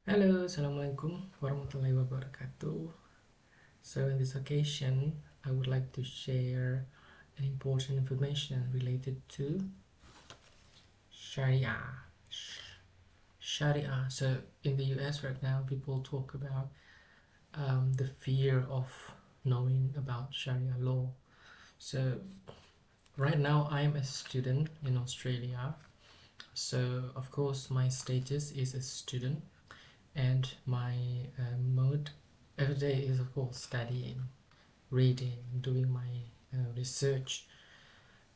Hello, Assalamualaikum warahmatullahi wabarakatuh. So in this occasion, I would like to share an important information related to Sharia. Sharia. So in the US right now, people talk about the fear of knowing about Sharia law. So right now, I'm a student in Australia. So of course, my status is a student, and my mode every day is of course studying, reading, doing my research.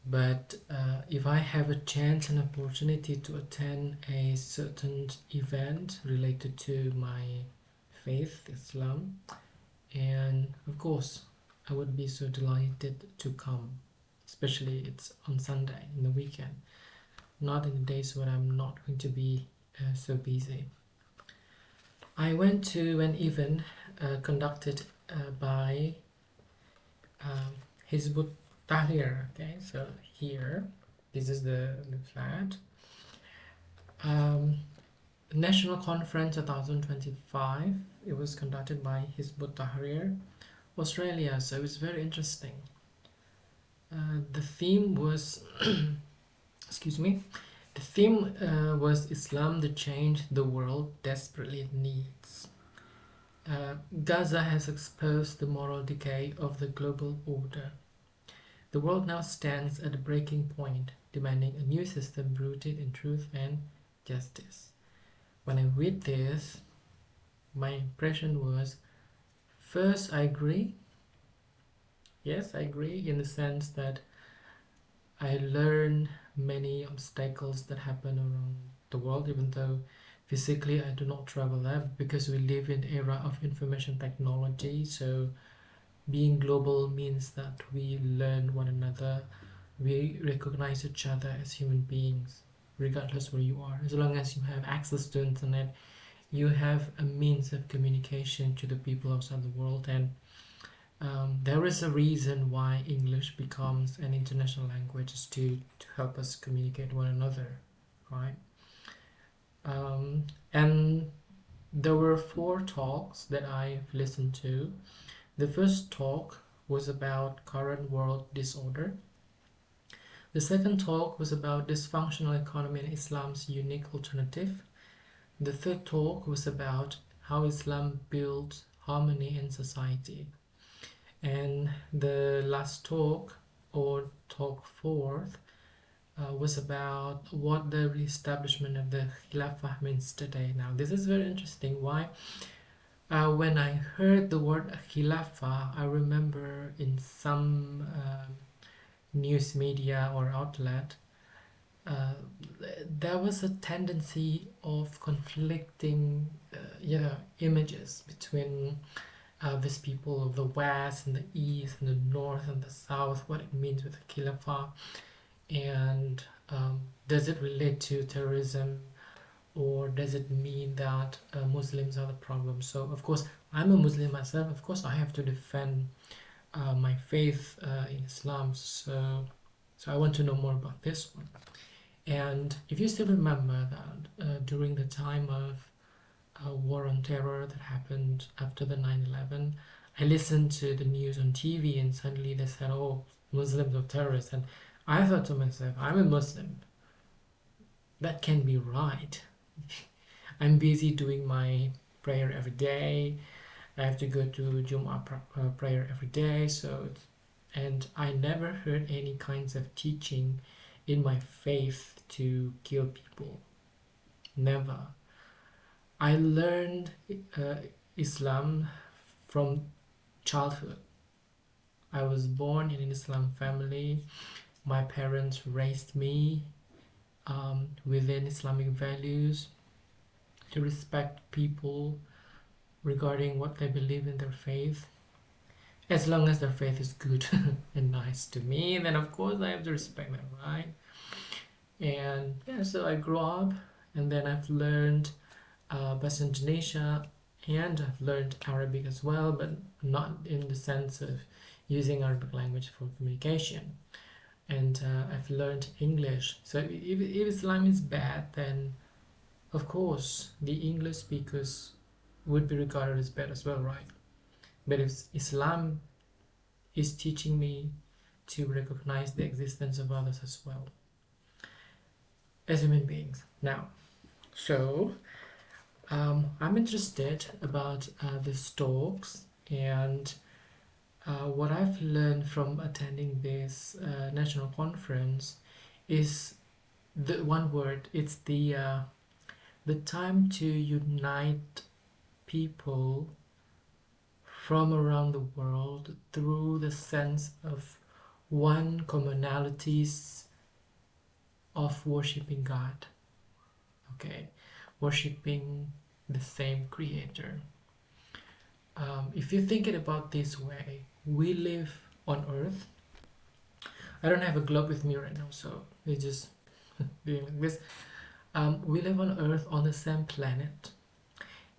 But if I have a chance and opportunity to attend a certain event related to my faith, Islam, and of course I would be so delighted to come, especially it's on Sunday in the weekend, not in the days when I'm not going to be so busy. I went to an event conducted by Hizbut Tahrir. Okay, so here, this is the flag. National Conference 2025. It was conducted by Hizbut Tahrir, Australia. So it's very interesting. The theme was, excuse me, the theme was Islam, the change the world desperately needs. Gaza has exposed the moral decay of the global order. The world now stands at a breaking point, demanding a new system rooted in truth and justice. When I read this, my impression was, first, I agree. Yes, I agree in the sense that I learn many obstacles that happen around the world, even though physically I do not travel there, because we live in an era of information technology. So being global means that we learn one another, we recognize each other as human beings, regardless where you are. As long as you have access to internet, you have a means of communication to the people outside the world. And there is a reason why English becomes an international language, is to help us communicate one another, right? And there were 4 talks that I've listened to. The first talk was about current world disorder. The second talk was about dysfunctional economy and Islam's unique alternative. The third talk was about how Islam builds harmony in society. And the last talk, or talk fourth, was about what the reestablishment of the Khilafah means today. Now, this is very interesting. Why? When I heard the word Khilafah, I remember in some news media or outlet, uh, there was a tendency of conflicting images between these people of the West and the East and the North and the South, what it means with the Khilafah, and does it relate to terrorism, or does it mean that Muslims are the problem? So of course I'm a Muslim myself, of course I have to defend my faith in Islam. So I want to know more about this one. And if you still remember that during the time of war on terror that happened after the 9/11, I listened to the news on TV, and suddenly they said, oh, Muslims are terrorists. And I thought to myself, I'm a Muslim, that can be right. I'm busy doing my prayer every day. I have to go to Jumu'ah prayer every day. And I never heard any kinds of teaching in my faith to kill people. Never. I learned Islam from childhood. I was born in an Islam family. My parents raised me within Islamic values, to respect people regarding what they believe in their faith. As long as their faith is good and nice to me, then of course I have to respect them, right? And yeah, so I grew up, and then I've learned Bahasa Indonesia, and I've learned Arabic as well, but not in the sense of using Arabic language for communication. And I've learned English. So if Islam is bad, then Of course, the English speakers would be regarded as bad as well, right? But if Islam is teaching me to recognize the existence of others as well as human beings. Now, so I'm interested about these talks, and what I've learned from attending this national conference is the one word. It's the time to unite people from around the world through the sense of one commonalities of worshiping God. Okay, worshiping the same creator. If you think it about this way, we live on earth. I don't have a globe with me right now, so it's just doing like this. We live on earth on the same planet,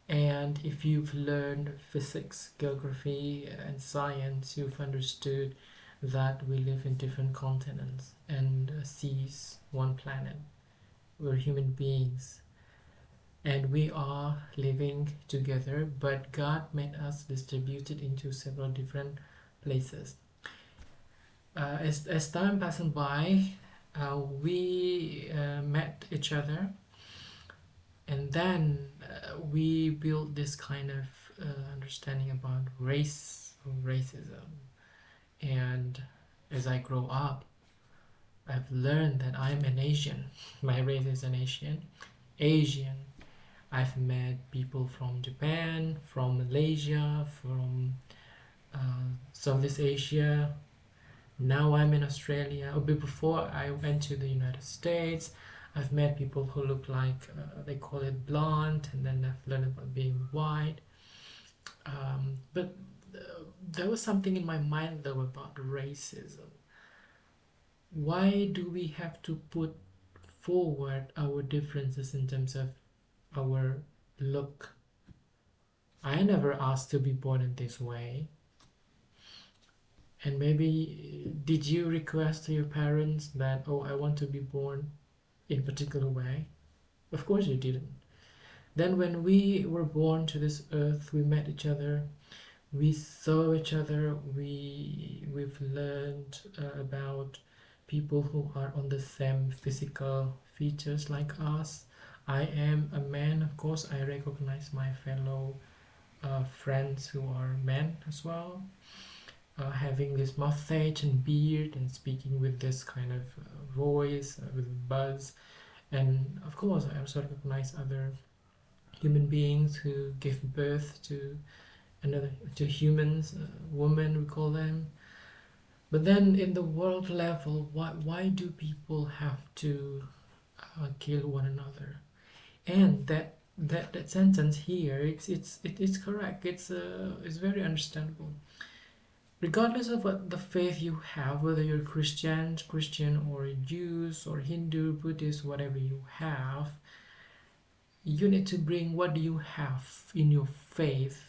and if you've learned physics, geography, and science, you've understood that we live in different continents and seas, one planet. We're human beings, and we are living together, but God made us distributed into several different places. As time passing by, we met each other, and then we built this kind of understanding about race or racism. And as I grow up, I've learned that I'm an Asian. My race is an Asian. I've met people from Japan, from Malaysia, from Southeast Asia. Now I'm in Australia. Before I went to the United States, I've met people who look like, they call it blonde, and then I've learned about being white. But there was something in my mind though about racism. Why do we have to put forward our differences in terms of our look? I never asked to be born in this way. And maybe did you request to your parents that, oh, I want to be born in a particular way? Of course you didn't. Then when we were born to this earth, we met each other, we saw each other, we've learned about people who are on the same physical features like us. I am a man, of course. I recognize my fellow friends who are men as well, having this mustache and beard and speaking with this kind of voice with buzz. And of course I also recognize other human beings who give birth to humans, women we call them. But then in the world level, why do people have to kill one another? And that sentence here, it's correct. It's very understandable. Regardless of what the faith you have, whether you're Christian or Jews or Hindu, Buddhist, whatever you have, you need to bring what you have in your faith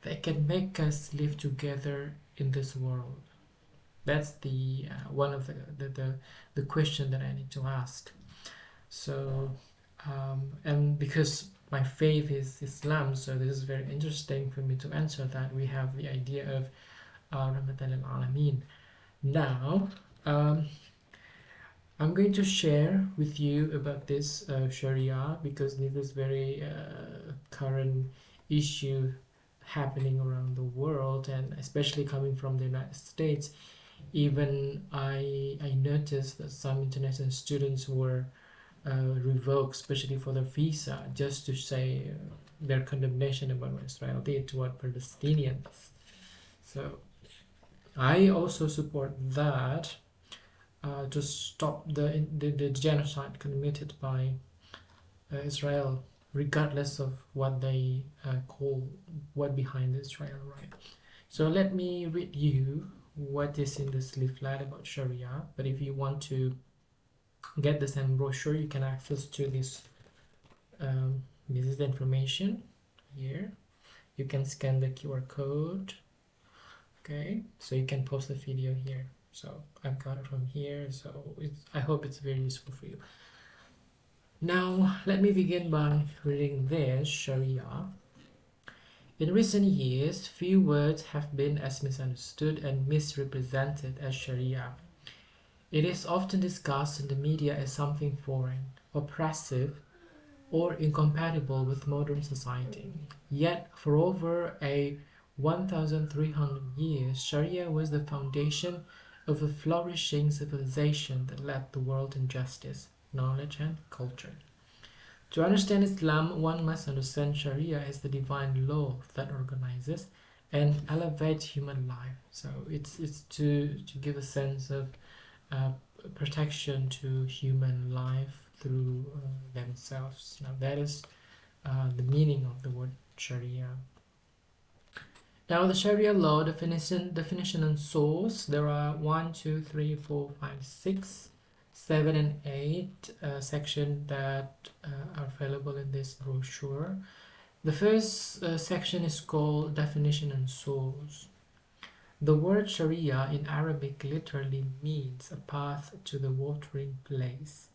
that can make us live together in this world. That's the one of the question that I need to ask. So, and because my faith is Islam, so this is very interesting for me to answer that. We have the idea of Rahmatan lil Alameen. Now, I'm going to share with you about this Sharia, because this is very current issue happening around the world, and especially coming from the United States. Even I noticed that some international students were revoked, especially for their visa, just to say their condemnation about what Israel did toward Palestinians. So I also support that, to stop the genocide committed by Israel, regardless of what they call what behind Israel, right? So let me read you what is in this leaflet about Sharia. But if you want to get the same brochure, you can access to this. This is the information here. You can scan the QR code. Okay, so you can post the video here. So I've got it from here, so I hope it's very useful for you. Now, let me begin by reading this Sharia. In recent years, few words have been as misunderstood and misrepresented as Sharia. It is often discussed in the media as something foreign, oppressive, or incompatible with modern society. Yet, for over a 1,300 years, Sharia was the foundation of a flourishing civilization that led the world in justice, knowledge, and culture. To understand Islam, one must understand Sharia as the divine law that organizes and elevates human life. So it's to give a sense of uh, protection to human life through themselves. Now that is the meaning of the word Sharia. Now the Sharia law definition and source. There are 1, 2, 3, 4, 5, 6, 7, and 8 sections that are available in this brochure. The first section is called definition and source. The word Sharia in Arabic literally means a path to the watering place,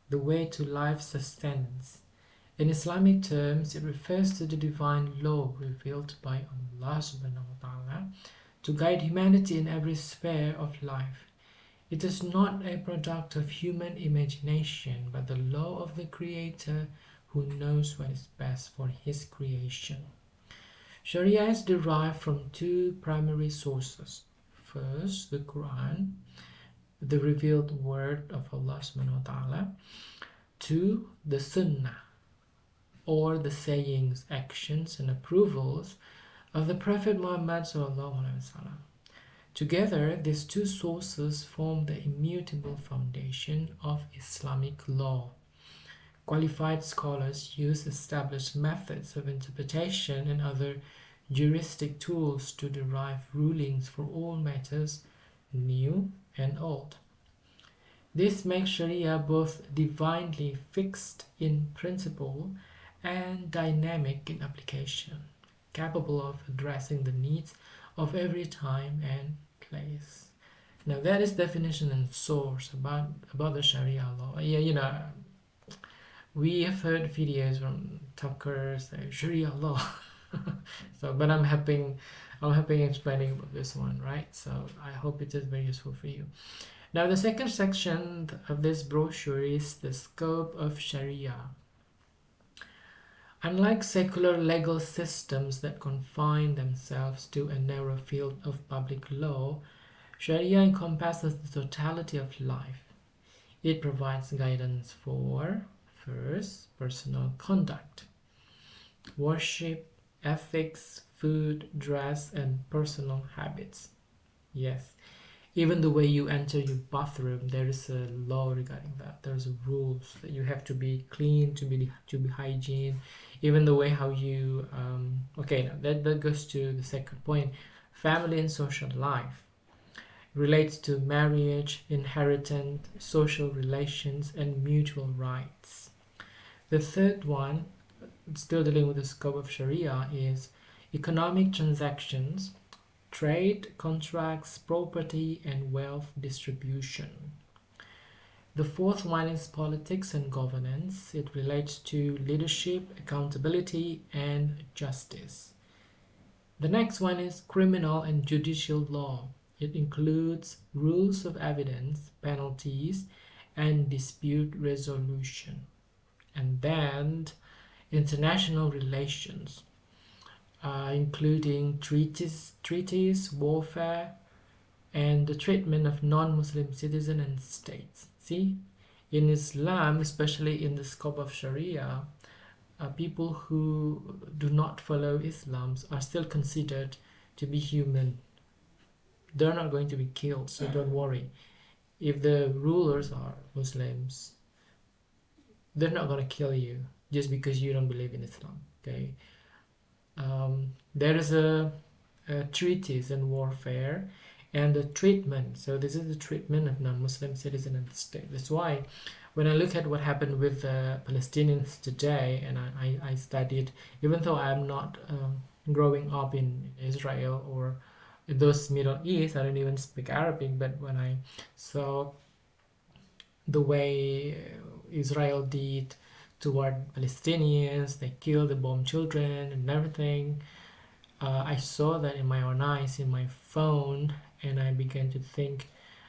the way to life sustenance. In Islamic terms, it refers to the divine law revealed by Allah subhanahu wa ta'ala to guide humanity in every sphere of life. It is not a product of human imagination, but the law of the Creator who knows what is best for His creation. Sharia is derived from two primary sources. First, the Quran, the revealed word of Allah subhanahu wa ta'ala. Two, the Sunnah, or the sayings, actions, and approvals of the Prophet Muhammad sallallahu alaihi wasallam. Together, these two sources form the immutable foundation of Islamic law. Qualified scholars use established methods of interpretation and other juristic tools to derive rulings for all matters, new and old. This makes Sharia both divinely fixed in principle and dynamic in application, capable of addressing the needs of every time and place. Now that is definition and source about the Sharia law. Yeah, we have heard videos from talkers Sharia law. So, but I'm helping explaining about this one, right? So I hope it is very useful for you. Now the second section of this brochure is the scope of Sharia. Unlike secular legal systems that confine themselves to a narrow field of public law, Sharia encompasses the totality of life. It provides guidance for, first, personal conduct, worship, ethics, food, dress, and personal habits. Yes, even the way you enter your bathroom, there is a law regarding that. There's rules that you have to be clean, to be hygiene. Even the way how you okay, now that goes to the second point. Family and social life relates to marriage, inheritance, social relations, and mutual rights. The third one, still dealing with the scope of Sharia, is economic transactions, trade, contracts, property, and wealth distribution. The fourth one is politics and governance. It relates to leadership, accountability, and justice. The next one is criminal and judicial law. It includes rules of evidence, penalties, and dispute resolution. And then international relations, including treaties, warfare, and the treatment of non-Muslim citizens and states. See, in Islam, especially in the scope of Sharia, people who do not follow Islam are still considered to be human. They're not going to be killed, so don't worry. If the rulers are Muslims, they're not going to kill you just because you don't believe in Islam. Okay, there is a treaties and warfare and the treatment. So this is the treatment of non-Muslim citizens in the state. That's why when I look at what happened with the Palestinians today, and I studied, even though I'm not growing up in Israel or those Middle East, I don't even speak Arabic, but when I saw the way Israel did toward Palestinians. They killed, they bombed children and everything. I saw that in my own eyes, in my phone, and I began to think,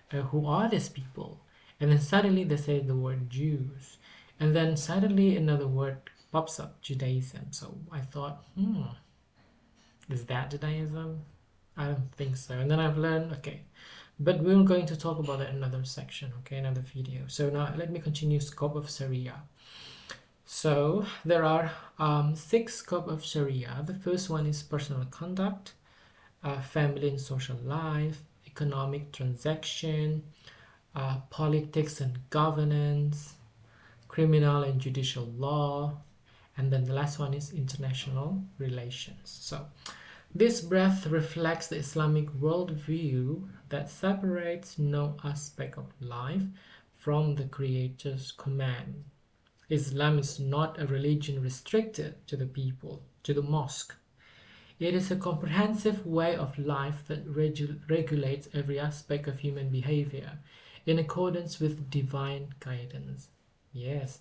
who are these people? And then suddenly they say the word Jews. And then suddenly another word pops up, Judaism. So I thought, is that Judaism? I don't think so. And then I've learned, okay, but we're going to talk about that in another section, okay, another video. So now let me continue scope of Sharia. So there are 6 scope of Sharia. The first one is personal conduct, family and social life, economic transaction, politics and governance, criminal and judicial law, and then the last one is international relations. So this breadth reflects the Islamic worldview that separates no aspect of life from the Creator's command. Islam is not a religion restricted to the people, to the mosque. It is a comprehensive way of life that regulates every aspect of human behavior in accordance with divine guidance. Yes,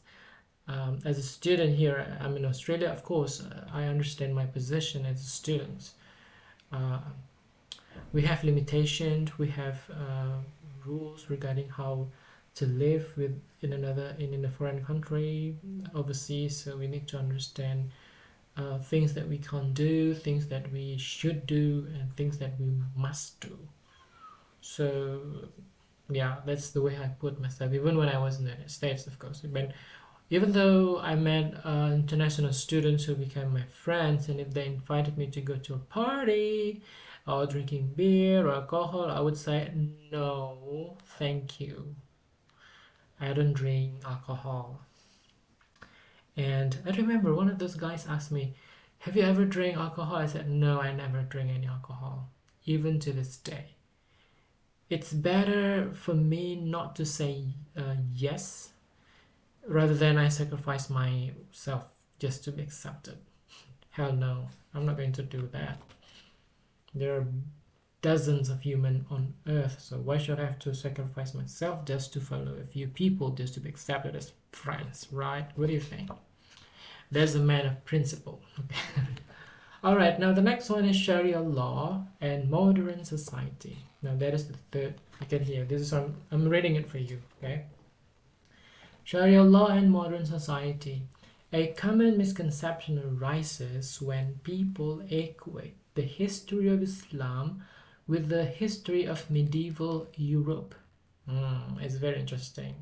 as a student here, I'm in Australia, of course, I understand my position as a student. We have limitations, we have rules regarding how to live in a foreign country overseas, so we need to understand things that we can't do, things that we should do, and things that we must do. So yeah, that's the way I put myself, even when I was in the United States, of course. But even though I met international students who became my friends, and if they invited me to go to a party or drinking beer or alcohol, I would say no, thank you. I don't drink alcohol. And I remember one of those guys asked me, have you ever drank alcohol? I said, no, I never drink any alcohol, even to this day. It's better for me not to say yes, rather than I sacrifice myself just to be accepted. Hell no, I'm not going to do that. There are dozens of humans on earth, so why should I have to sacrifice myself just to follow a few people, just to be accepted as friends, right? What do you think? There's a man of principle. All right, now the next one is Sharia law and modern society. Now that is the third. You can hear this is I'm reading it for you. Okay. Sharia law and modern society. A common misconception arises when people equate the history of Islam with the history of medieval Europe. It's very interesting.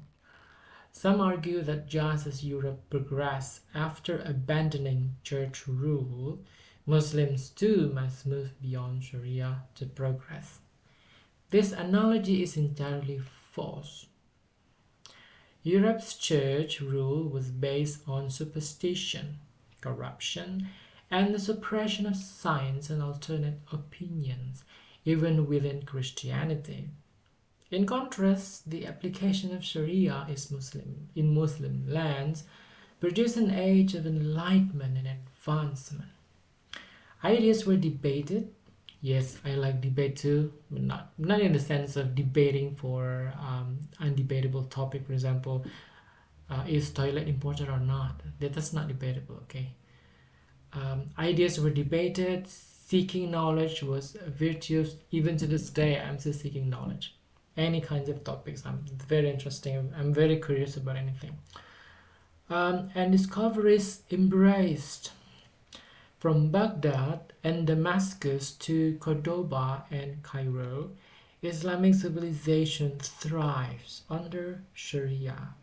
Some argue that just as Europe progressed after abandoning church rule, Muslims too must move beyond Sharia to progress. This analogy is entirely false. Europe's church rule was based on superstition, corruption, and the suppression of science and alternate opinions, even within Christianity. In contrast, the application of Sharia in Muslim lands produced an age of enlightenment and advancement. Ideas were debated. Yes, I like debate too, but not in the sense of debating for undebatable topic. For example, is toilet important or not? That's not debatable. Okay. Ideas were debated. Seeking knowledge was virtuous. Even to this day, I'm still seeking knowledge. Any kinds of topics. I'm very interesting. I'm very curious about anything. And discoveries embraced. From Baghdad and Damascus to Cordoba and Cairo, Islamic civilization thrives under Sharia,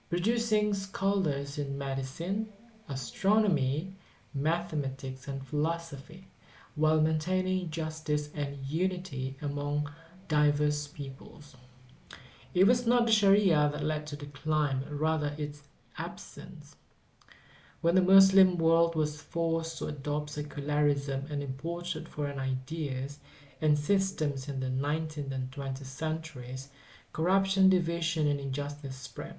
producing scholars in medicine, astronomy, mathematics, and philosophy, while maintaining justice and unity among diverse peoples. It was not the Sharia that led to decline, but rather its absence. When the Muslim world was forced to adopt secularism and imported foreign ideas and systems in the 19th and 20th centuries, corruption, division, and injustice spread.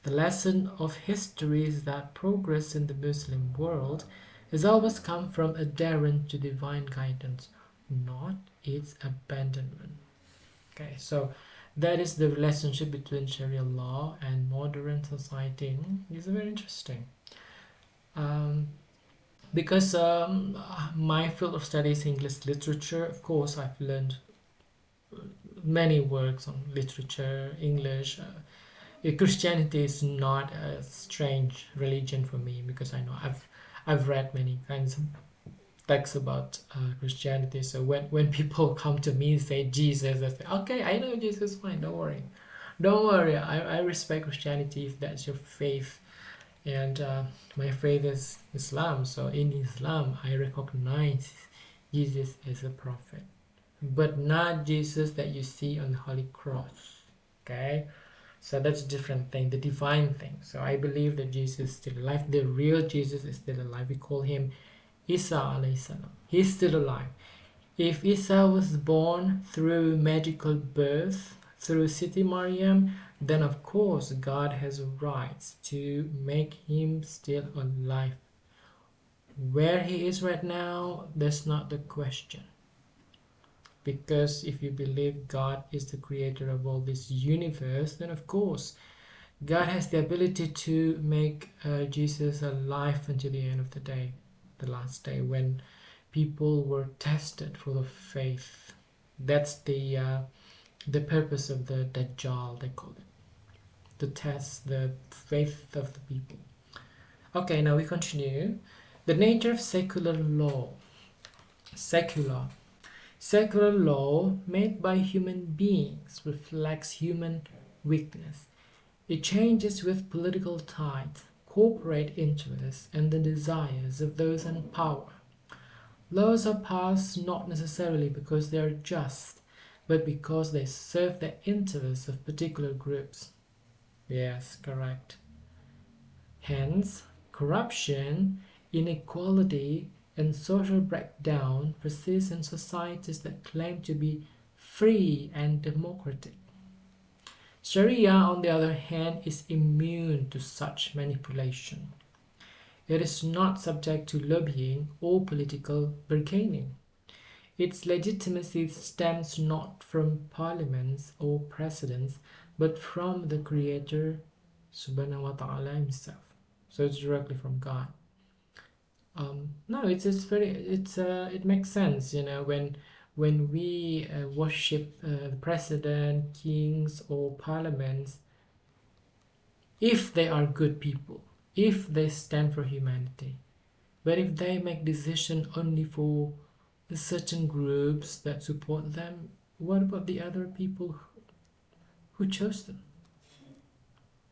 The lesson of history is that progress in the Muslim world has always come from adherence to divine guidance, not its abandonment. Okay, so That is the relationship between Sharia law and modern society. It's very interesting. Um, because my field of study is English literature. Of course, I've learned many works on literature, English. Christianity is not a strange religion for me because I know I've read many kinds of texts about Christianity. So when people come to me and say Jesus, I say, okay, I know Jesus, fine, don't worry. Don't worry, I respect Christianity if that's your faith. And my faith is Islam. So in Islam, I recognize Jesus as a prophet, but not Jesus that you see on the Holy Cross. Okay? So that's a different thing, the divine thing. So I believe that Jesus is still alive. The real Jesus is still alive. We call him Isa alayhi salam. He's still alive. If Isa was born through magical birth, through Siti Maryam, then of course God has rights to make him still alive. Where he is right now, that's not the question. Because if you believe God is the creator of all this universe, then of course God has the ability to make Jesus alive until the end of the day, the last day, when people were tested for the faith. That's the purpose of the Dajjal, they call it, to test the faith of the people. Okay, now we continue. The nature of secular law. Secular law made by human beings reflects human weakness. It changes with political tides, corporate interests, and the desires of those in power. Laws are passed not necessarily because they are just, but because they serve the interests of particular groups. Yes, correct. Hence, corruption, inequality, and social breakdown persist in societies that claim to be free and democratic. Sharia, on the other hand, is immune to such manipulation. It is not subject to lobbying or political bargaining. Its legitimacy stems not from parliaments or presidents, but from the Creator, Subhanahu wa Taala Himself. So it's directly from God. No, it makes sense, when we worship the president, kings, or parliaments, if they are good people, if they stand for humanity. But if they make decisions only for certain groups that support them, what about the other people who chose them?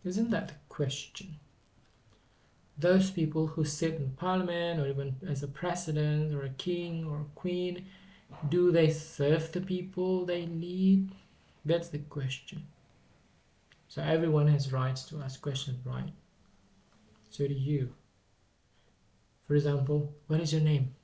Isn't that the question? Those people who sit in parliament or even as a president or a king or a queen, do they serve the people they lead? That's the question. So everyone has rights to ask questions, right? So do you. For example, what is your name?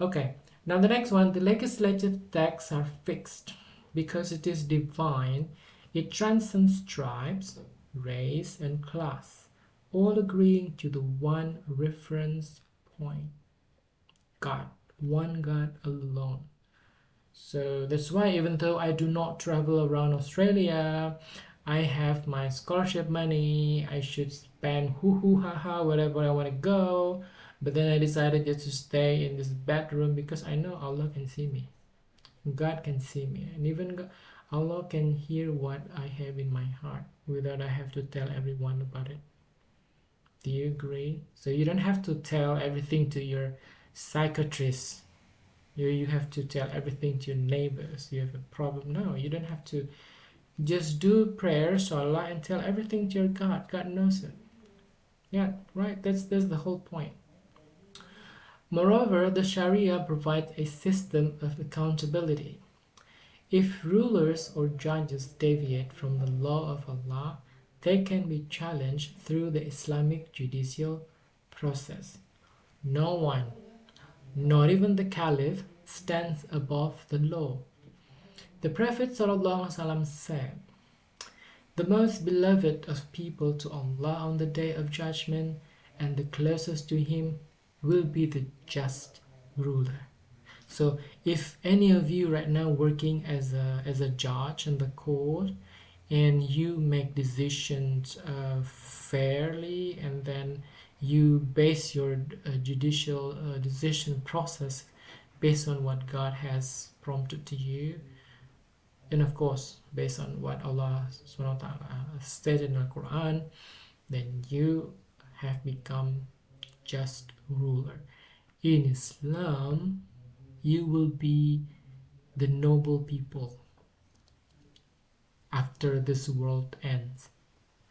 Okay, now the next one, the legislative texts are fixed. Because it is divine, it transcends tribes, race, and class, all agreeing to the one reference point, God, one God alone. So that's why even though I do not travel around Australia, I have my scholarship money, I should spend hoo ha ha wherever I want to go, but then I decided just to stay in this bedroom because I know Allah can see me. God can see me, and even Allah can hear what I have in my heart without I have to tell everyone about it. Do you agree? So you don't have to tell everything to your psychiatrist. You have to tell everything to your neighbors. You have a problem. No, you don't have to. Just do prayers to Allah and tell everything to your God. God knows it. Yeah, right. That's the whole point. Moreover, the Sharia provides a system of accountability. If rulers or judges deviate from the law of Allah, they can be challenged through the Islamic judicial process. No one, not even the Caliph, stands above the law. The Prophet ﷺ said, "The most beloved of people to Allah on the day of judgment and the closest to Him will be the just ruler." So if any of you right now working as a judge in the court, and you make decisions fairly, and then you base your judicial decision process based on what God has prompted to you, and of course based on what Allah subhanahu wa ta'ala stated in the Quran, then you have become just ruler. In Islam, you will be the noble people after this world ends,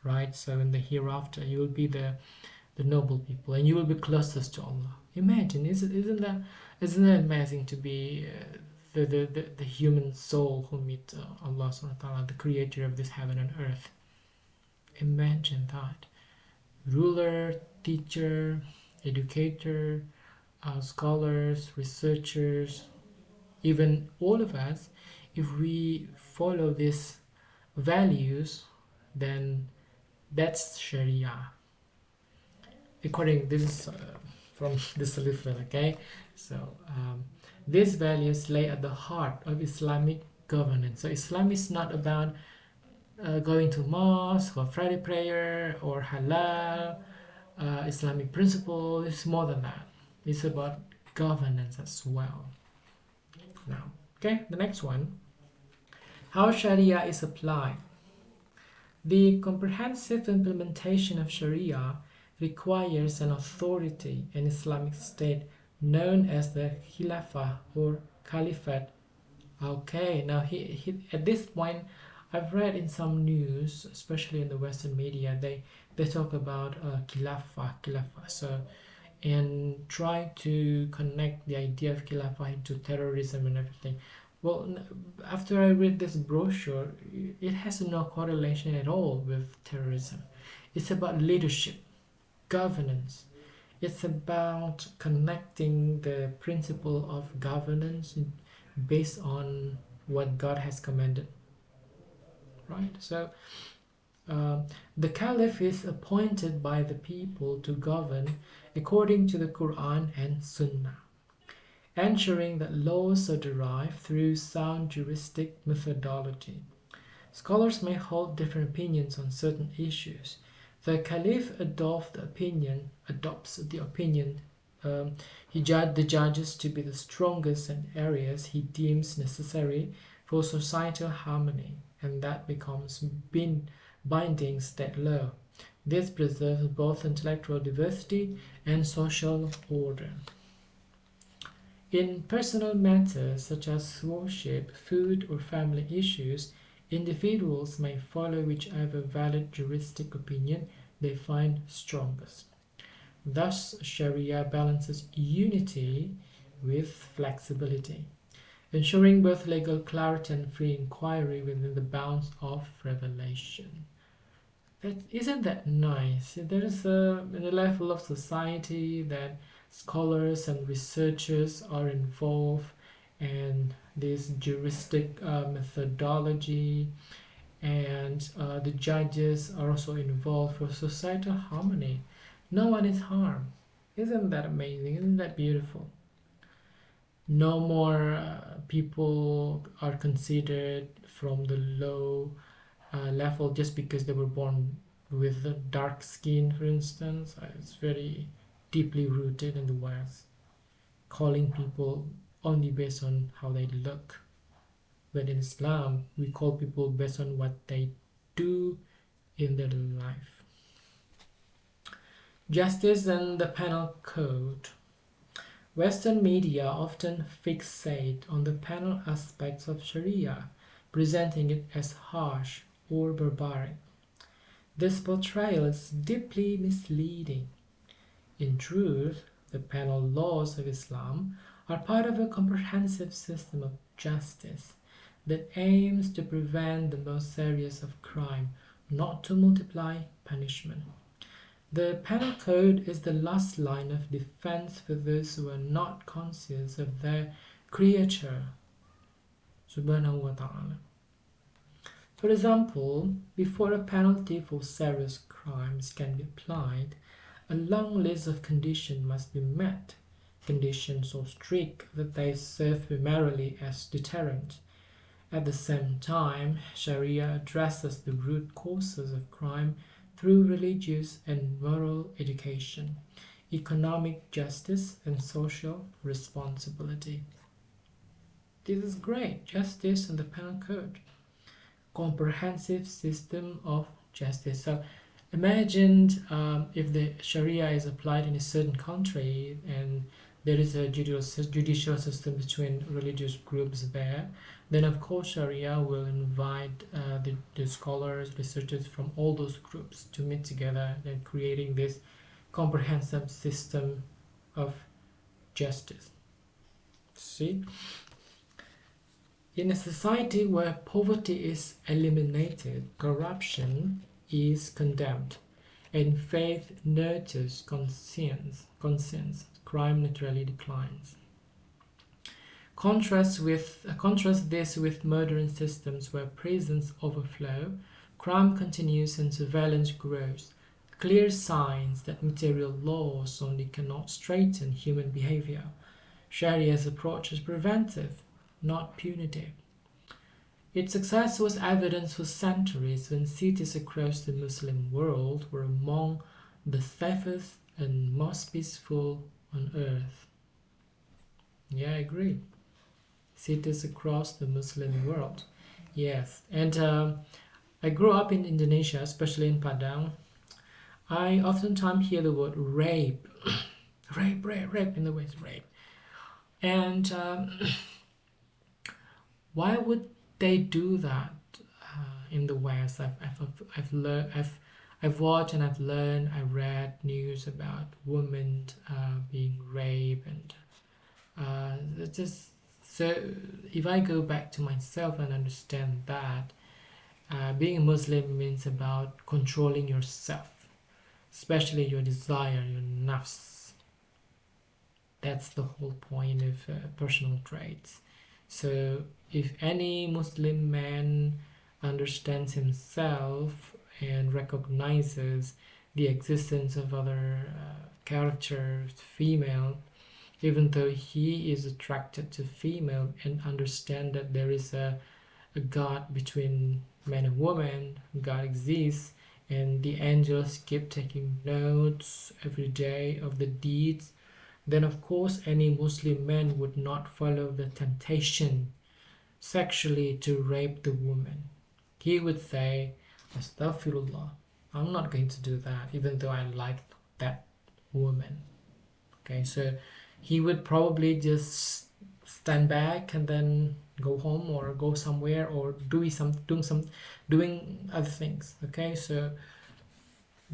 right? So in the hereafter, you will be the noble people, and you will be closest to Allah. Imagine, isn't that amazing to be the human soul who meet Allah subhanahu wa ta'ala, the creator of this heaven and earth. Imagine that. Ruler, teacher, educator, scholars, researchers, even all of us, if we follow these values, then that's Sharia. According this is from this leaflet, okay? So these values lay at the heart of Islamic governance. So Islam is not about going to mosque or Friday prayer or halal. Islamic principle is more than that. It's about governance as well. Now, okay, the next one. How Sharia is applied. The comprehensive implementation of Sharia requires an authority in Islamic State known as the Khilafah or Caliphate. Okay, now at this point, I've read in some news, especially in the Western media, they talk about Khilafah. So, and try to connect the idea of Khilafah to terrorism and everything. Well, after I read this brochure, it has no correlation at all with terrorism. It's about leadership, governance. It's about connecting the principle of governance based on what God has commanded. Right? So the Caliph is appointed by the people to govern according to the Quran and Sunnah, ensuring that laws are derived through sound juristic methodology. Scholars may hold different opinions on certain issues. The Caliph adopts the opinion the judges to be the strongest in areas he deems necessary for societal harmony, and that becomes binding state law. This preserves both intellectual diversity and social order. In personal matters such as worship, food, or family issues, individuals may follow whichever valid juristic opinion they find strongest. Thus, Sharia balances unity with flexibility, ensuring both legal clarity and free inquiry within the bounds of revelation. Isn't that nice? There is a level of society that scholars and researchers are involved, and this juristic methodology, and the judges are also involved for societal harmony. No one is harmed. Isn't that amazing? Isn't that beautiful? No more people are considered from the low level just because they were born with a dark skin, for instance. It's very deeply rooted in the West, calling people only based on how they look. But in Islam, we call people based on what they do in their life. Justice and the penal code. Western media often fixate on the penal aspects of Sharia, presenting it as harsh or barbaric. This portrayal is deeply misleading. In truth, the penal laws of Islam are part of a comprehensive system of justice that aims to prevent the most serious of crime, not to multiply punishment. The penal code is the last line of defense for those who are not conscious of their Creator, Subhanahu wa ta'ala. For example, before a penalty for serious crimes can be applied, a long list of conditions must be met, conditions so strict that they serve primarily as deterrent. At the same time, Sharia addresses the root causes of crime through religious and moral education, economic justice, and social responsibility. This is great. Justice and the penal code. Comprehensive system of justice. So imagine if the Sharia is applied in a certain country and there is a judicial system between religious groups there, then of course Sharia will invite the scholars, researchers from all those groups to meet together and creating this comprehensive system of justice. See? In a society where poverty is eliminated, corruption is condemned, and faith nurtures conscience, crime naturally declines. Contrast this with modern systems where prisons overflow, crime continues and surveillance grows. Clear signs that material laws only cannot straighten human behavior. Sharia's approach is preventive, not punitive. Its success was evident for centuries when cities across the Muslim world were among the safest and most peaceful on earth. Yeah, I agree. Cities across the Muslim world. Yes, and I grew up in Indonesia, especially in Padang. I oftentimes hear the word rape, rape in the West, rape. And why would they do that in the West? I've watched and I've learned. I read news about women being raped, and it's just so. If I go back to myself and understand that being a Muslim means about controlling yourself, especially your desire, your nafs. That's the whole point of personal traits. So if any Muslim man understands himself and recognizes the existence of other characters, female, even though he is attracted to female, and understand that there is a God between man and woman, God exists, and the angels keep taking notes every day of the deeds, then of course any Muslim man would not follow the temptation sexually to rape the woman. He would say, Astaghfirullah, I'm not going to do that, even though I like that woman. Okay, so he would probably just stand back and then go home or go somewhere or doing other things. Okay, so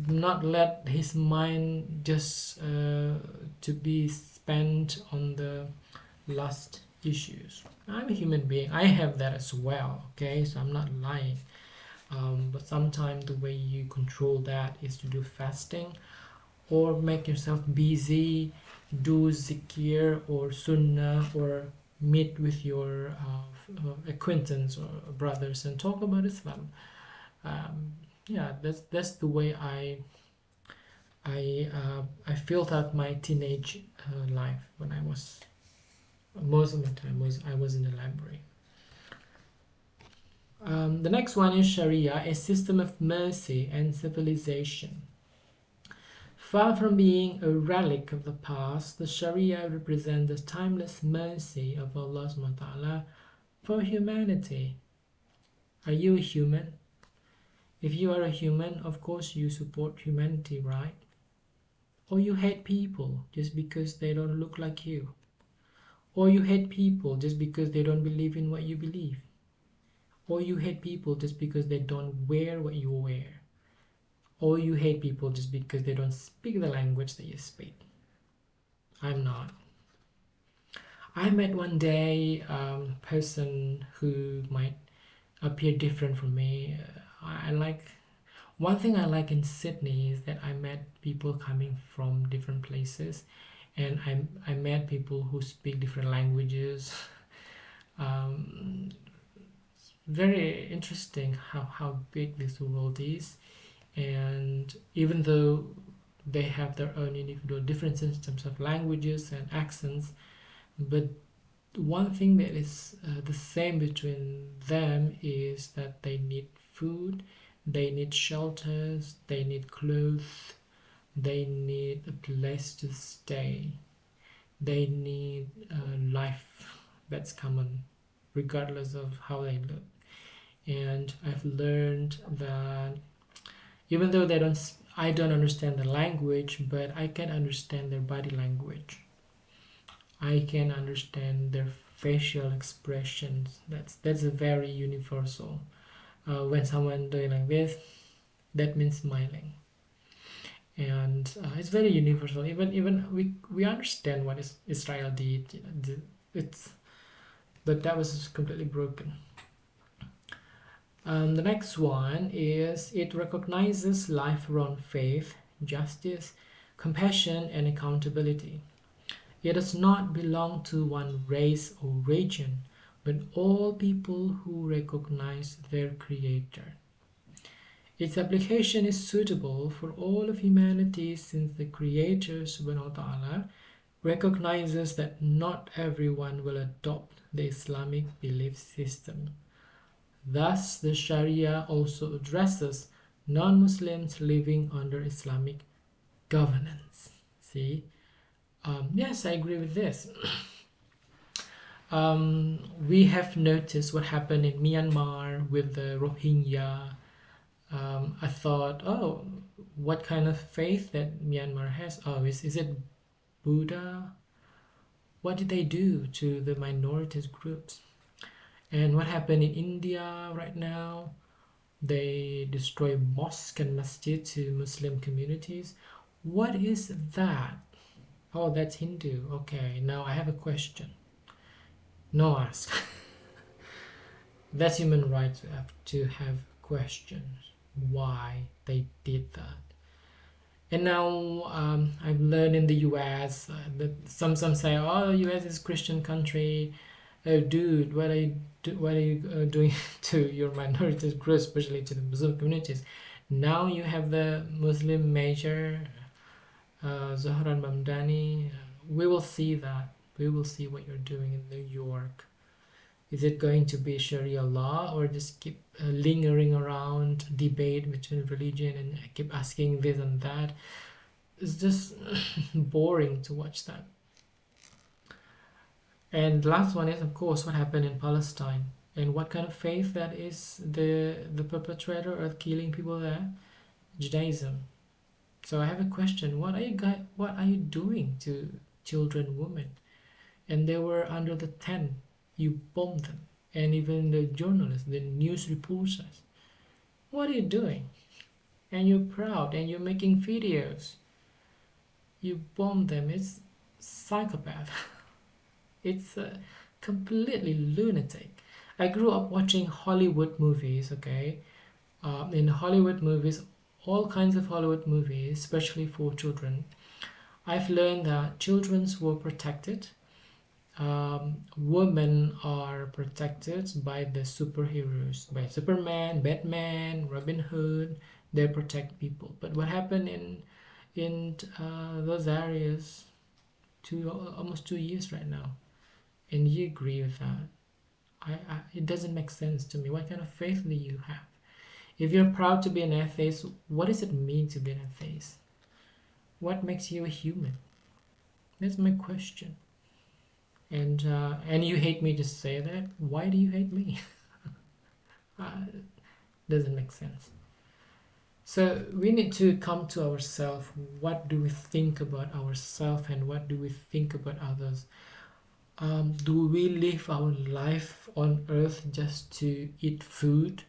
not let his mind just to be spent on the lust issues. I'm a human being. I have that as well. Okay, so I'm not lying. But sometimes the way you control that is to do fasting or make yourself busy, do zikir or sunnah, or meet with your acquaintance or brothers and talk about Islam. Yeah, that's the way I felt out my teenage life when I was most of the time I was in the library. The next one is Sharia, a system of mercy and civilization. Far from being a relic of the past, the Sharia represents the timeless mercy of Allah subhanahu wa ta'ala for humanity. Are you a human? If you are a human, of course you support humanity, right? Or you hate people just because they don't look like you. Or you hate people just because they don't believe in what you believe. Or you hate people just because they don't wear what you wear. Or you hate people just because they don't speak the language that you speak. I'm not. I met one day a person who might appear different from me. One thing I like in Sydney is that I met people coming from different places, and I met people who speak different languages. Very interesting how big this world is, and even though They have their own individual differences in terms of languages and accents, but one thing that is the same between them is that they need food, they need shelters, they need clothes, they need a place to stay, they need a life that's common, regardless of how they look. And I've learned that even though I don't understand the language, but I can understand their body language. I can understand their facial expressions. That's a very universal. When someone doing like this, that means smiling, and it's very universal. Even we understand what Israel did. It's but that was completely broken. The next one is it recognizes life around faith, justice, compassion, and accountability. It does not belong to one race or region, but all people who recognize their Creator. Its application is suitable for all of humanity since the Creator subhanahu wa ta'ala recognizes that not everyone will adopt the Islamic belief system. Thus, the Sharia also addresses non-Muslims living under Islamic governance. See? Yes, I agree with this. We have noticed what happened in Myanmar with the Rohingya. I thought, oh, what kind of faith that Myanmar has? Oh, is it Buddha? What did they do to the minorities groups? And what happened in India right now? They destroy mosque and masjid to Muslim communities. What is that? Oh, that's Hindu. Okay, now I have a question. No ask. That's human rights. We have to have questions why they did that. And now I've learned in the US that some say, oh, US is a Christian country. Oh, dude, what are you doing to your minorities group, especially to the Muslim communities? Now you have the Muslim major, Zohran Mamdani. We will see that. We will see what you're doing in New York. Is it going to be Sharia law or just keep lingering around debate between religion and keep asking this and that? It's just boring to watch that. And the last one is, of course, what happened in Palestine and what kind of faith that is the perpetrator of killing people there? Judaism. So I have a question: what are you doing to children, women? And they were under the tent. You bombed them, and even the journalists, the news reporters. What are you doing? And you're proud, and you're making videos. You bomb them. It's psychopath. It's completely lunatic. I grew up watching Hollywood movies, okay? In Hollywood movies, all kinds of Hollywood movies, especially for children, I've learned that children were protected. Women are protected by the superheroes, by Superman, Batman, Robin Hood. They protect people. But what happened in those areas almost 2 years right now? And you agree with that? It doesn't make sense to me. What kind of faith do you have? If you're proud to be an atheist, what does it mean to be an atheist? What makes you a human? That's my question. And you hate me to say that. Why do you hate me? Doesn't make sense. So we need to come to ourselves. What do we think about ourselves, and what do we think about others? Do we live our life on earth just to eat food,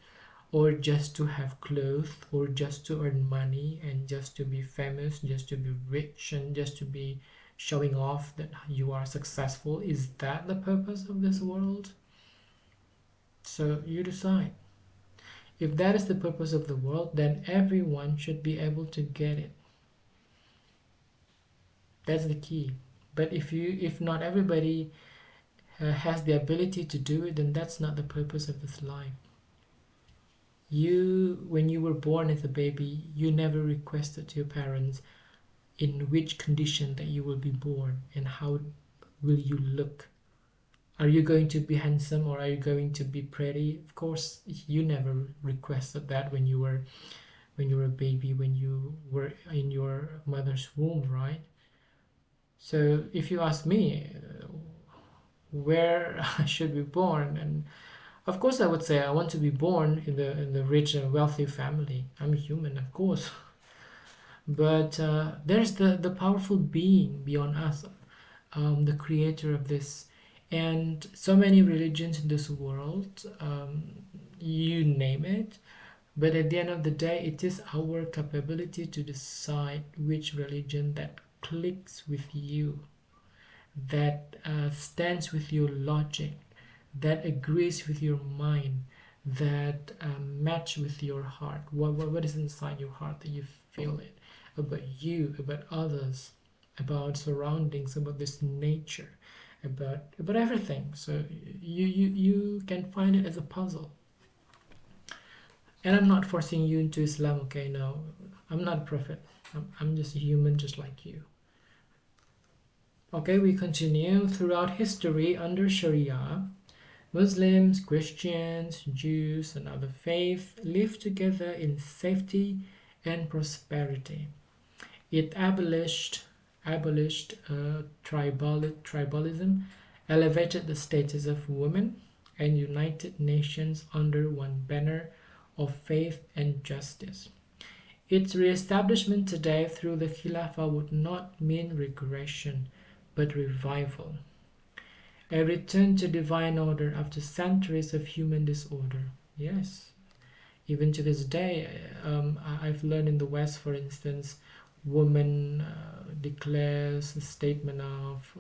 or just to have clothes, or just to earn money, and just to be famous, just to be rich, and just to be showing off that you are successful? Is that the purpose of this world? So you decide. If that is the purpose of the world, then everyone should be able to get it. That's the key. But if not everybody has the ability to do it, then that's not the purpose of this life. When you were born as a baby, you never requested to your parents, in which condition that you will be born and how will you look. Are you going to be handsome or are you going to be pretty? Of course, you never requested that when you were a baby, when you were in your mother's womb, right? So if you ask me where I should be born, and of course I would say I want to be born in the rich and wealthy family. I'm human, of course, but there's the powerful being beyond us, the creator of this, and so many religions in this world, you name it. But at the end of the day, it is our capability to decide which religion that clicks with you, that stands with your logic, that agrees with your mind, that match with your heart. What is inside your heart that you feel it about you, about others, about surroundings, about this nature, about everything. So you can find it as a puzzle. And I'm not forcing you into Islam, okay? No, I'm not a prophet. I'm just a human, just like you. Okay, we continue. Throughout history, under Sharia, Muslims, Christians, Jews, and other faiths live together in safety and prosperity. It abolished tribalism, elevated the status of women, and united nations under one banner of faith and justice. Its re-establishment today through the Khilafah would not mean regression, but revival. A return to divine order after centuries of human disorder. Yes, even to this day, I've learned in the West, for instance, woman declares a statement of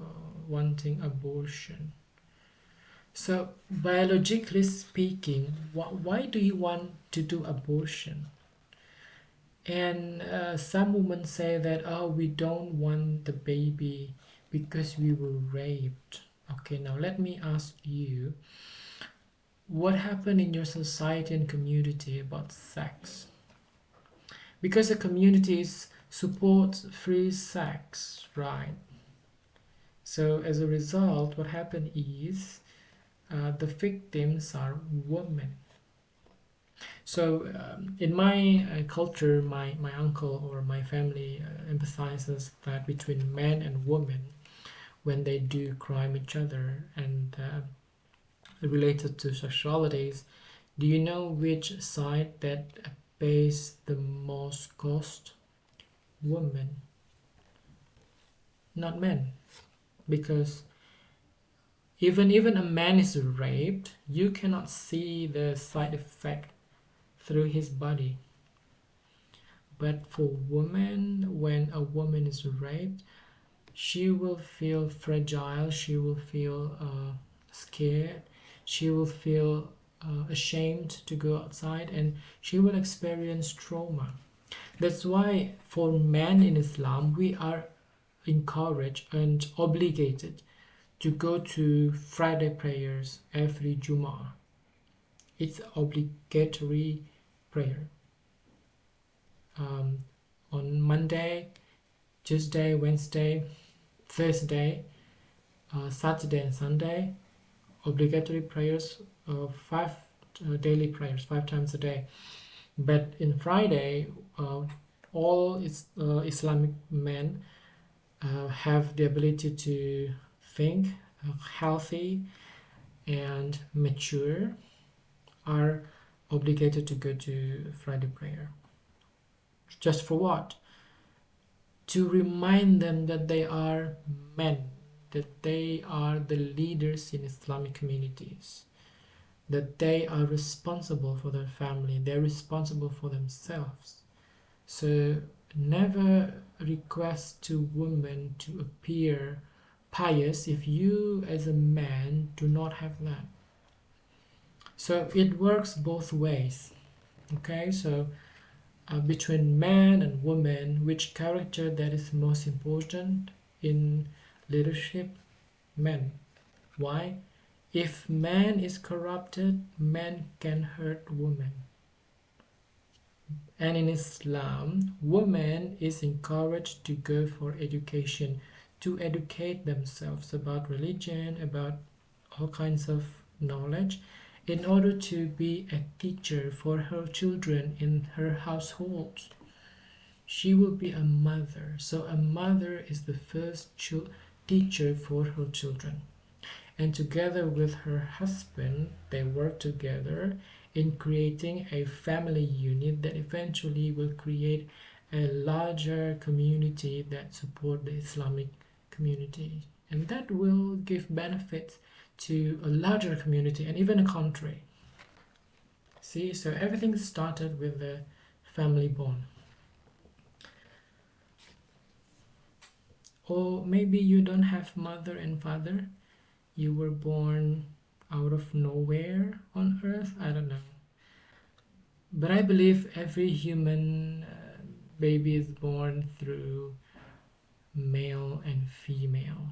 wanting abortion. So, biologically speaking, why do you want to do abortion? And some women say that, oh, we don't want the baby because we were raped. Okay, now let me ask you, what happened in your society and community about sex? Because the communities support free sex, right? So as a result, what happened is the victims are women. So in my culture, my uncle or my family emphasizes that between men and women, when they do crime each other and related to sexualities, do you know which side that pays the most cost? Women, not men. Because even a man is raped, you cannot see the side effect through his body. But for women, when a woman is raped, she will feel fragile, she will feel scared, she will feel ashamed to go outside, and she will experience trauma. That's why for men in Islam, we are encouraged and obligated to go to Friday prayers every Jumu'ah. It's obligatory prayer. On Monday, Tuesday, Wednesday, Thursday, Saturday and Sunday, obligatory prayers, five daily prayers, 5 times a day. But in Friday, all Islamic men have the ability to think healthy and mature, are obligated to go to Friday prayer. Just for what? To remind them that they are men, that they are the leaders in Islamic communities, that they are responsible for their family, they're responsible for themselves. So never request to women to appear pious if you as a man do not have that. So it works both ways. Okay, so between man and woman, which character that is most important in leadership? Men. Why? If man is corrupted, man can hurt woman. And in Islam, women is encouraged to go for education, to educate themselves about religion, about all kinds of knowledge, in order to be a teacher for her children in her household. She will be a mother. So a mother is the first teacher for her children. And together with her husband, they work together in creating a family unit that eventually will create a larger community that support the Islamic community. And that will give benefits to a larger community and even a country. See, so everything started with the family bond. Or maybe you don't have mother and father. You were born out of nowhere on earth. I don't know. But I believe every human baby is born through male and female.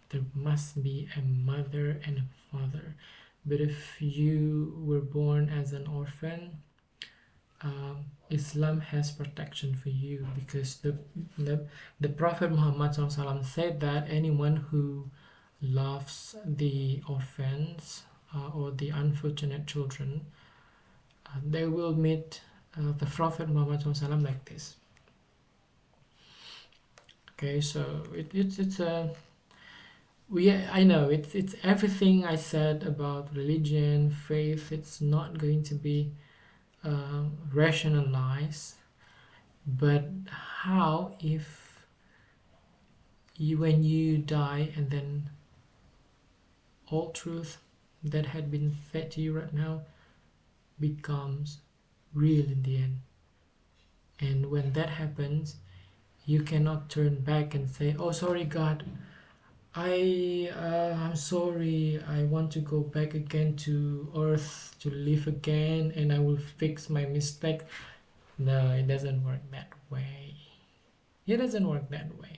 There must be a mother and a father. But if you were born as an orphan, Islam has protection for you, because the Prophet Muhammad SAW said that anyone who loves the orphans or the unfortunate children, they will meet the Prophet Muhammad SAW like this. Okay, so it's a I know it's everything I said about religion, faith. It's not going to be rationalized, but how if when you die and then all truth that had been fed to you right now becomes real in the end? And when that happens, you cannot turn back and say, oh, sorry God, I'm sorry, I want to go back again to earth to live again and I will fix my mistake. No, it doesn't work that way. It doesn't work that way.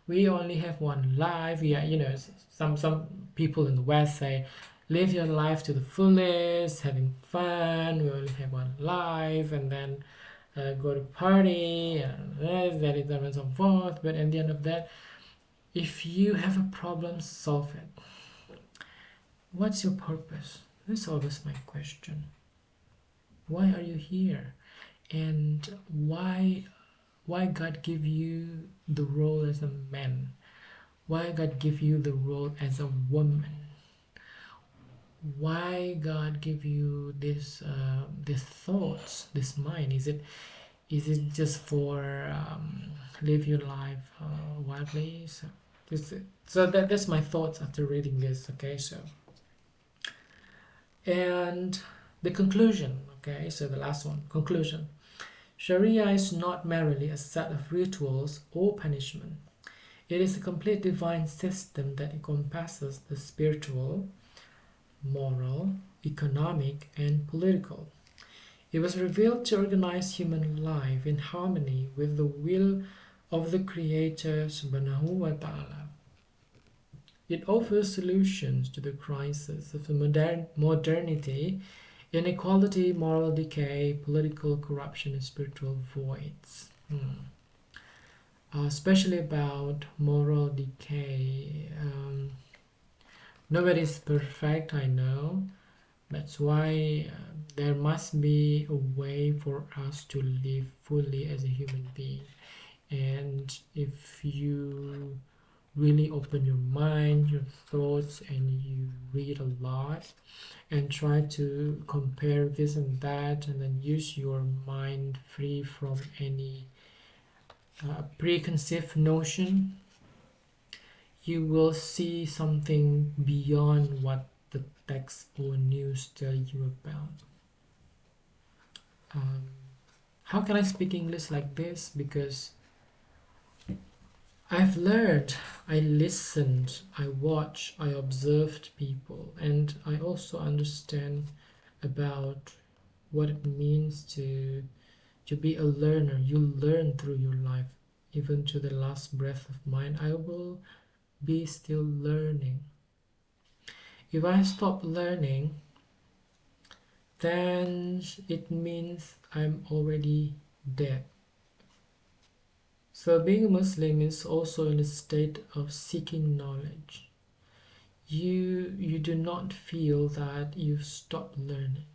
We only have one life. Yeah, some people in the West say, live your life to the fullest, having fun. We only have one life, and then go to party and that is and so forth. But at the end of that, if you have a problem, solve it. What's your purpose? That's always my question. Why are you here? And why God give you the role as a man? Why God give you the role as a woman? Why God give you this these thoughts, this mind? Is it just for live your life wildly? So that's my thoughts after reading this. Okay, so and the conclusion. Okay, so the last one, conclusion. Sharia is not merely a set of rituals or punishment. It is a complete divine system that encompasses the spiritual, moral, economic, and political. It was revealed to organize human life in harmony with the will of the Creator Subhanahu wa Ta'ala. It offers solutions to the crisis of the modernity, inequality, moral decay, political corruption, and spiritual voids. Especially about moral decay. Nobody's perfect, I know. That's why there must be a way for us to live fully as a human being. And if you really open your mind, your thoughts, and you read a lot and try to compare this and that, and then use your mind free from any preconceived notion, you will see something beyond what the text or news tell you about. How can I speak English like this? Because I've learned, I listened, I watched, I observed people, and I also understand about what it means to be a learner. You learn through your life. Even to the last breath of mine, I will be still learning. If I stop learning, then it means I'm already death. So being a Muslim is also in a state of seeking knowledge. You do not feel that you've stopped learning.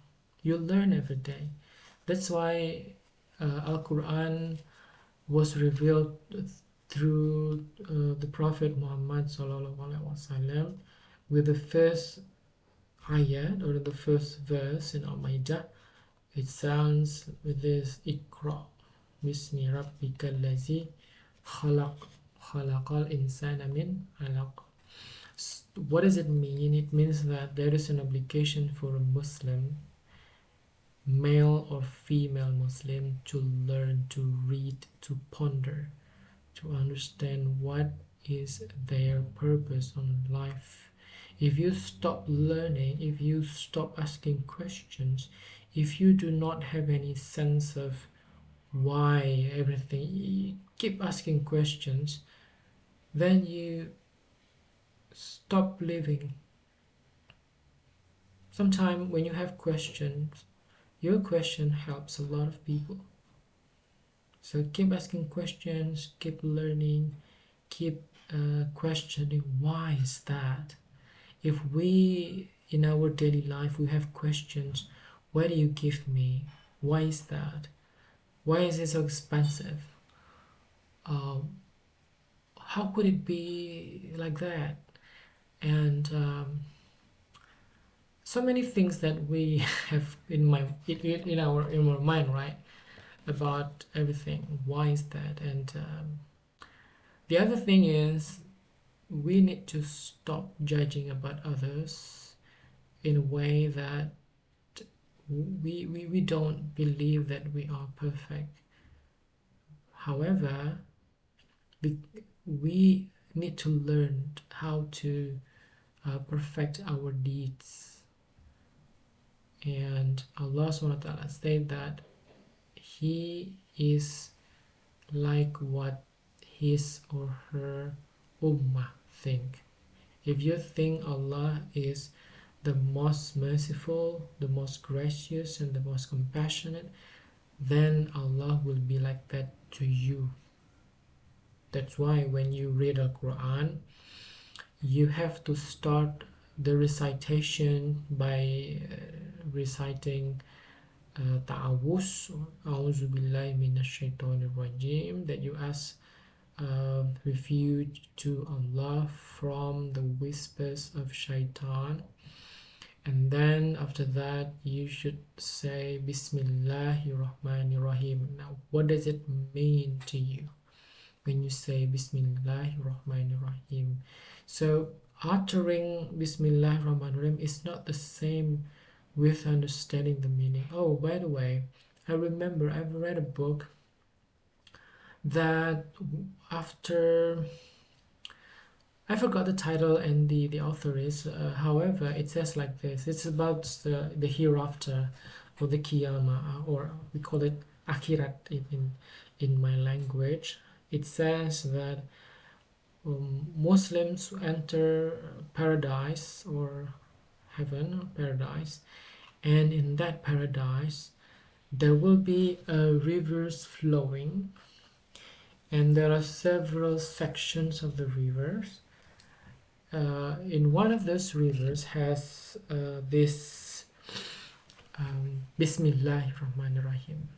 You learn every day. That's why Al-Quran was revealed through the Prophet Muhammad sallallahu alaihi wasallam with the first ayat or the first verse in Al-Maidah. It sounds with this Iqra Bismi Rabbika Allazi Khalaq Khalaqal Insana Min Alaq. What does it mean? It means that there is an obligation for a Muslim, male or female Muslim, to learn, to read, to ponder, to understand what is their purpose on life. If you stop learning, if you stop asking questions, if you do not have any sense of why everything, you keep asking questions, then you stop living. Sometimes when you have questions, your question helps a lot of people. So keep asking questions, keep learning, keep questioning why is that. If we in our daily life we have questions, why do you give me, why is that, why is it so expensive, how could it be like that, and so many things that we have in our mind, right, about everything. Why is that? And the other thing is we need to stop judging about others in a way that we don't believe that we are perfect. However, we need to learn how to perfect our deeds. And Allah SWT said that He is like what his or her ummah think. If you think Allah is the most merciful, the most gracious, and the most compassionate, then Allah will be like that to you. That's why when you read the Quran, you have to start the recitation by reciting ta'awuz, a'udhu billahi minash shaitanir rajim, that you ask refuge to Allah from the whispers of shaitan. And then after that you should say Bismillahir Rahmanir Rahim. Now what does it mean to you when you say Bismillahir Rahmanir Rahim? So uttering Bismillahir Rahmanir Rahim is not the same with understanding the meaning. Oh, by the way, I remember I've read a book that after, I forgot the title and the author is, however, it says like this. It's about the hereafter, or the Qiyamah, or we call it Akhirat in my language. It says that Muslims enter paradise or heaven or paradise, and in that paradise there will be rivers flowing, and there are several sections of the rivers. In one of those rivers has this Bismillahir Rahmanir Rahim.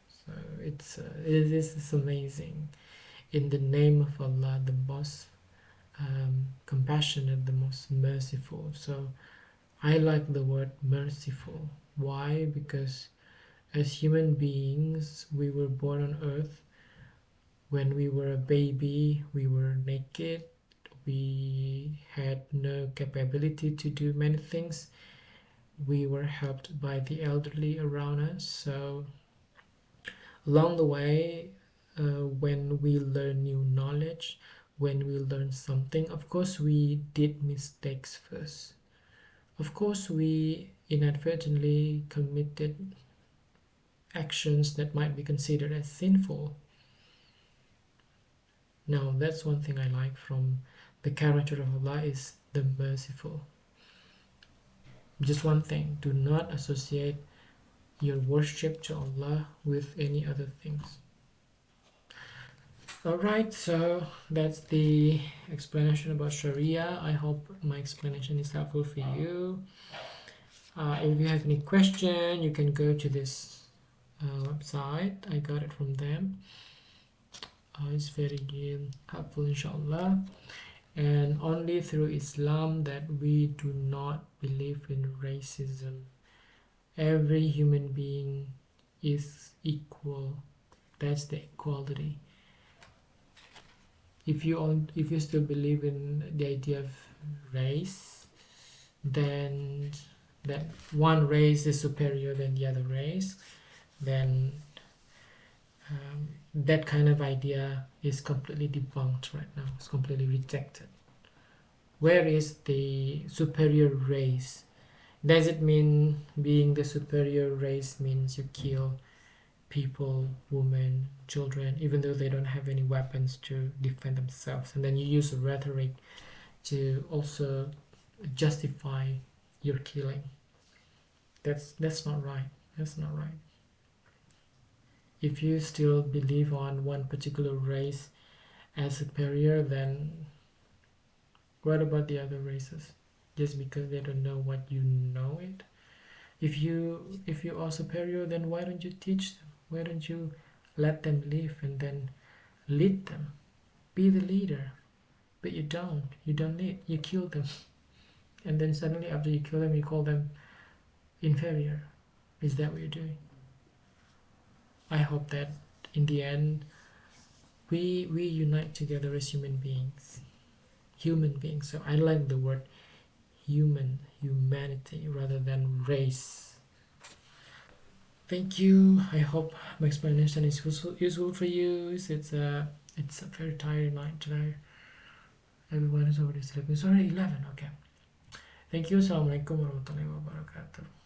So it's amazing. In the name of Allah, the most compassionate, the most merciful. So I like the word merciful. Why? Because as human beings, we were born on earth. When we were a baby, we were naked. We had no capability to do many things. We were helped by the elderly around us. So along the way, when we learn new knowledge, when we learn something, of course we did mistakes first. Of course we inadvertently committed actions that might be considered as sinful. Now that's one thing I like from the character of Allah, is the merciful. Just one thing, do not associate your worship to Allah with any other things. Alright, so that's the explanation about Sharia. I hope my explanation is helpful for you. If you have any question, you can go to this website. I got it from them. It's very helpful, inshallah. And only through Islam that we do not believe in racism. Every human being is equal. That's the equality. If you still believe in the idea of race, then that one race is superior than the other race, then that kind of idea is completely debunked right now. It's completely rejected. Where is the superior race? Does it mean being the superior race means you kill people, women, children, even though they don't have any weapons to defend themselves, and then you use rhetoric to also justify your killing? That's not right. That's not right. If you still believe on one particular race as superior, then what about the other races? Just because they don't know what you know it? If you are superior, then why don't you teach them? Why don't you let them live and then lead them? Be the leader. But you don't. You don't lead. You kill them. And then suddenly after you kill them, you call them inferior. Is that what you're doing? I hope that in the end we unite together as human beings. Human beings. So I like the word humanity rather than race. Thank you. I hope my explanation is useful for you. It's a very tired night today. Everyone is already sleeping. It's already 11. Okay. Thank you. Assalamualaikum warahmatullahi wabarakatuh.